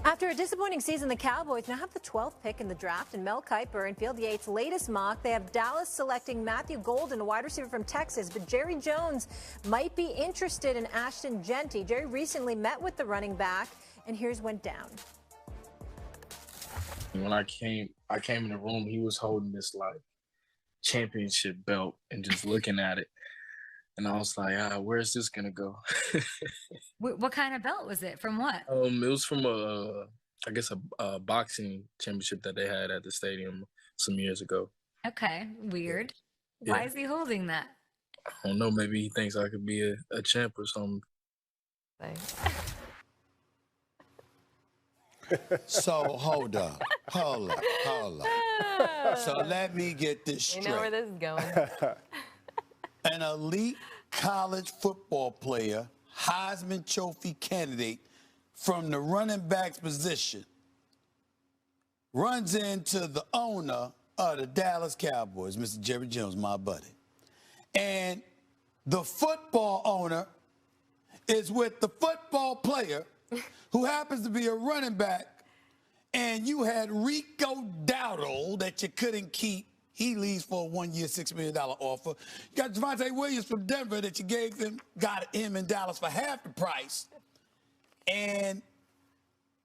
After a disappointing season, the Cowboys now have the 12th pick in the draft, and Mel Kiper and Field Yates' latest mock, they have Dallas selecting Matthew Golden, a wide receiver from Texas, but Jerry Jones might be interested in Ashton Jeanty. Jerry recently met with the running back, and here's what went down. When I came in the room, he was holding this like championship belt and just looking at it. And I was like, where's this gonna go? What kind of belt was it? From what? It was from I guess a boxing championship that they had at the stadium some years ago. Okay, weird. Yeah. Why is he holding that? I don't know. Maybe he thinks I could be a champ or something. So hold up. So let me get this straight. You know where this is going. An elite college football player, Heisman Trophy candidate from the running back's position, runs into the owner of the Dallas Cowboys, Mr. Jerry Jones, my buddy. And the football owner is with the football player who happens to be a running back, and you had Rico Dowdle that you couldn't keep. He leaves for a 1-year, $6 million offer. You got Javonte Williams from Denver that you got him in Dallas for half the price. And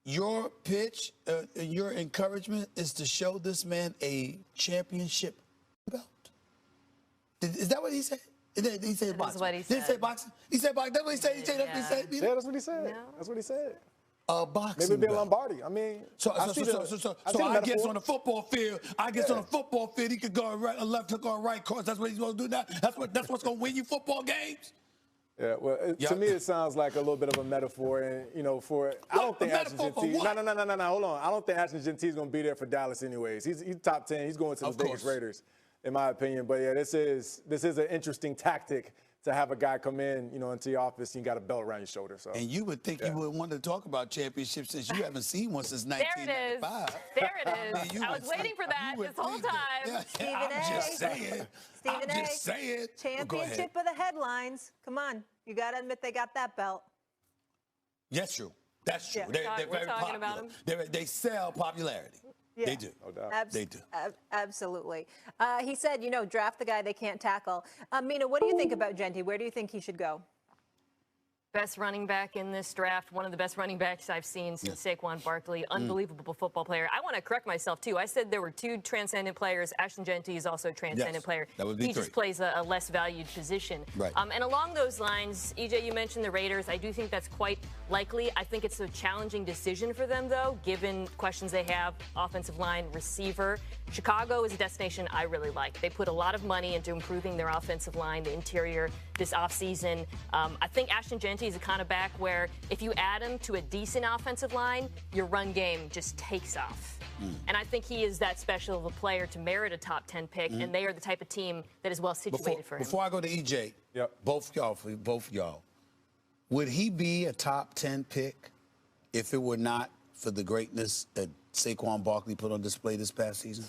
your pitch, your encouragement is to show this man a championship belt. Is that what he said? He said boxing. What he said. Did he say boxing? He said boxing. That's what he said. He said that's what he said. Yeah, that's what he said. No. That's what he said. Boxing. Maybe be a belt. Lombardi. I mean, So I guess on the football field, on the field, he could go right, a left hook or a right cross. That's what he's going to do now. That's what's going to win you football games. Yeah, well, to me, it sounds like a little bit of a metaphor, and I don't think Ashton Jeanty. No, hold on. I don't think Ashton Jeanty is going to be there for Dallas anyways. He's top 10. He's going to the Vegas Raiders, in my opinion. But yeah, this is an interesting tactic to have a guy come in, into your office and you got a belt around your shoulder. So. And you would think you would want to talk about championships since you haven't seen one since 1995. There it is. I was waiting for that this whole time. Yeah, Stephen A. Championship of the headlines. Come on. You got to admit they got that belt. Yes, true. That's true. Yeah. They're very talking popular. about them. They sell popularity. Yeah. They do. No doubt. They do. Absolutely. He said, draft the guy they can't tackle. Mina, what do you think about Jeanty? Where do you think he should go? Best running back in this draft, one of the best running backs I've seen since Saquon Barkley. Unbelievable football player. I want to correct myself, too. I said there were 2 transcendent players. Ashton Jeanty is also a transcendent player. That would be 3. He just plays a less valued position. Right. And along those lines, EJ, you mentioned the Raiders. I do think that's quite likely. I think it's a challenging decision for them, though, given questions they have, offensive line, receiver. Chicago is a destination I really like. They put a lot of money into improving their offensive line, the interior, this offseason. I think Ashton Jeanty is the kind of back where if you add him to a decent offensive line, your run game just takes off. And I think he is that special of a player to merit a top 10 pick, and they are the type of team that is well situated for him. Before I go to EJ, both y'all, would he be a top 10 pick if it were not for the greatness that Saquon Barkley put on display this past season?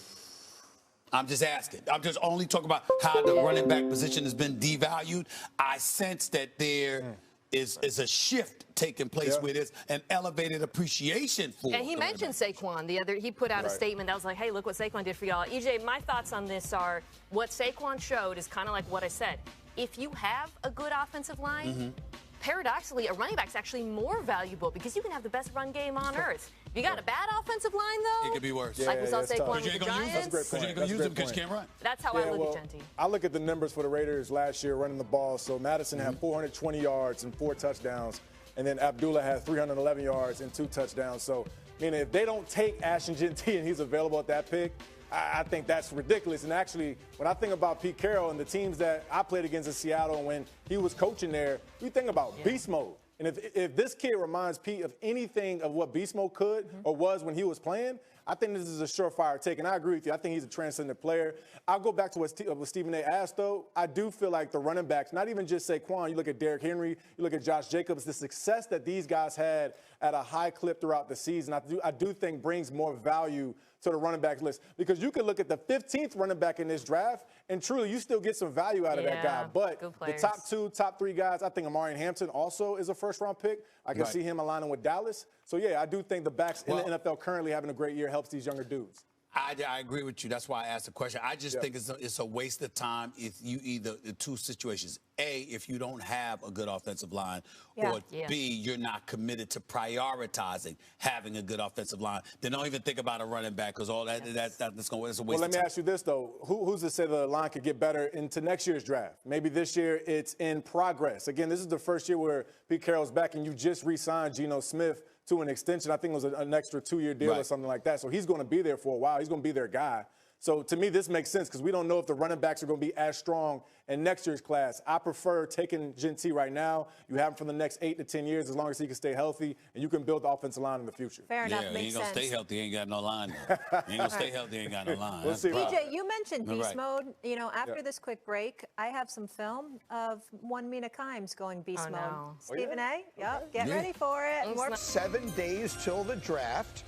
I'm just asking. I'm just only talking about how the running back position has been devalued. I sense that there is a shift taking place with this, an elevated appreciation for And he mentioned Saquon he put out a statement that was like, hey, look what Saquon did for y'all. EJ, my thoughts on this are what Saquon showed is kind of like what I said. If you have a good offensive line, paradoxically, a running back's actually more valuable because you can have the best run game on earth. If you got a bad offensive line, though, it could be worse. Like we saw Saquon with the Because Giants. you ain't going to use him because you can't run. That's how I look at Jeanty. I look at the numbers for the Raiders last year running the ball. So Madison had 420 yards and 4 touchdowns. And then Abdullah had 311 yards and 2 touchdowns. So, meaning if they don't take Ashton Jeanty and he's available at that pick, I think that's ridiculous. And actually, when I think about Pete Carroll and the teams that I played against in Seattle and when he was coaching there, you think about beast mode. And if this kid reminds Pete of anything of what beast mode could or was when he was playing, I think this is a surefire take, and I agree with you. I think he's a transcendent player. I'll go back to what Stephen A. asked, though. I do feel like the running backs, not even just Saquon, you look at Derrick Henry, you look at Josh Jacobs, the success that these guys had at a high clip throughout the season, I do think brings more value to the running back list, because you could look at the 15th running back in this draft, and truly you still get some value out of that guy. But the top 2, top 3 guys, I think Amari Hampton also is a first-round pick. I can see him aligning with Dallas. So, yeah, I do think the backs in the NFL currently having a great year helps these younger dudes. I agree with you. That's why I asked the question. I just think it's a waste of time if you either the two situations. A, if you don't have a good offensive line, or B, you're not committed to prioritizing having a good offensive line. Then don't even think about a running back, because all that's going to it's a waste of time. Well, let me ask you this, though. Who's to say the line could get better into next year's draft? Maybe this year it's in progress. Again, this is the first year where Pete Carroll's back, and you just re-signed Geno Smith to an extension. I think it was an extra 2-year deal or something like that. So he's going to be there for a while. He's going to be their guy. So to me, this makes sense, because we don't know if the running backs are going to be as strong in next year's class. I prefer taking Jeanty right now. You have him for the next 8 to 10 years, as long as he can stay healthy, and you can build the offensive line in the future. Fair enough. He ain't going to stay healthy. He ain't got no line. He ain't going to stay healthy. He ain't got no line. We'll see. DJ, you mentioned beast mode. You know, after this quick break, I have some film of one Mina Kimes going beast mode. Stephen A. Yep. Get ready for it. 7 days till the draft.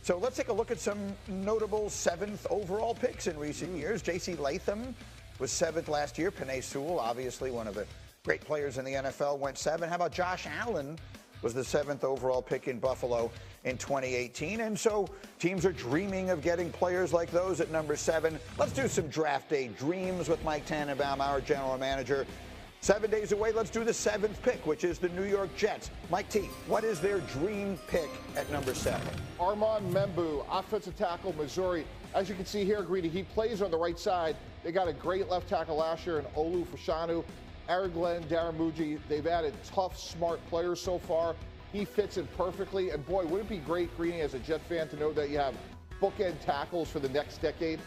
So let's take a look at some notable 7th overall picks in recent years. J.C. Latham was 7th last year. Penei Sewell, obviously one of the great players in the NFL, went 7. How about Josh Allen was the 7th overall pick in Buffalo in 2018. And so teams are dreaming of getting players like those at number 7. Let's do some draft day dreams with Mike Tannenbaum, our general manager. 7 days away, let's do the 7th pick, which is the New York Jets. Mike T, what is their dream pick at number 7? Armand Membu, offensive tackle, Missouri. As you can see here, Greedy, he plays on the right side. They got a great left tackle last year in Olu Fashanu, Aaron Glenn, Daramuji. They've added tough, smart players so far. He fits in perfectly. And boy, would it be great, Greeny, as a Jet fan, to know that you have bookend tackles for the next decade.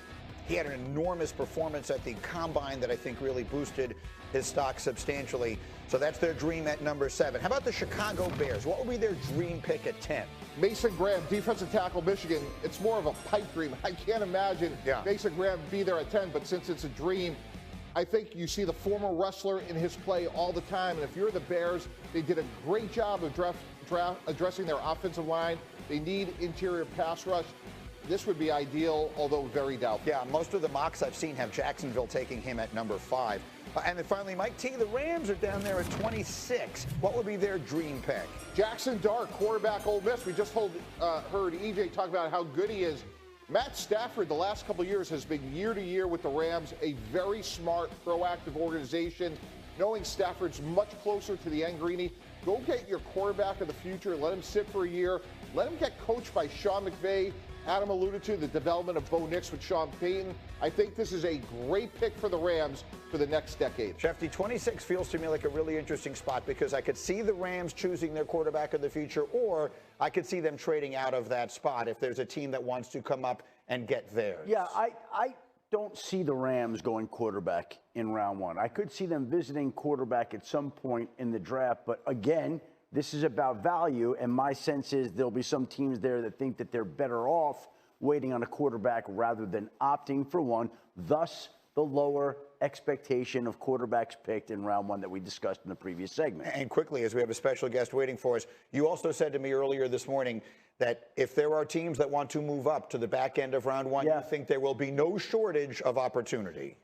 He had an enormous performance at the Combine that I think really boosted his stock substantially. So that's their dream at number 7. How about the Chicago Bears? What would be their dream pick at 10? Mason Graham, defensive tackle, Michigan. It's more of a pipe dream. I can't imagine Mason Graham be there at 10, but since it's a dream, I think you see the former wrestler in his play all the time. And if you're the Bears, they did a great job of addressing their offensive line. They need interior pass rush. This would be ideal, although very doubtful. Yeah, most of the mocks I've seen have Jacksonville taking him at number 5. And then finally, Mike T, the Rams are down there at 26. What would be their dream pick? Jackson Dart, quarterback, Ole Miss. We just heard EJ talk about how good he is. Matt Stafford, the last couple of years, has been year to year with the Rams, a very smart, proactive organization. Knowing Stafford's much closer to the end, Greeny, go get your quarterback of the future. Let him sit for a year. Let him get coached by Sean McVay. Adam alluded to the development of Bo Nix with Sean Payton. I think this is a great pick for the Rams for the next decade. Shefty, 26 feels to me like a really interesting spot, because I could see the Rams choosing their quarterback of the future, or I could see them trading out of that spot if there's a team that wants to come up and get theirs. Yeah, I don't see the Rams going quarterback in round 1. I could see them visiting quarterback at some point in the draft, but again, this is about value, and my sense is there'll be some teams there that think that they're better off waiting on a quarterback rather than opting for one, thus the lower expectation of quarterbacks picked in round 1 that we discussed in the previous segment. And quickly, as we have a special guest waiting for us, you also said to me earlier this morning that if there are teams that want to move up to the back end of round 1, you think there will be no shortage of opportunity.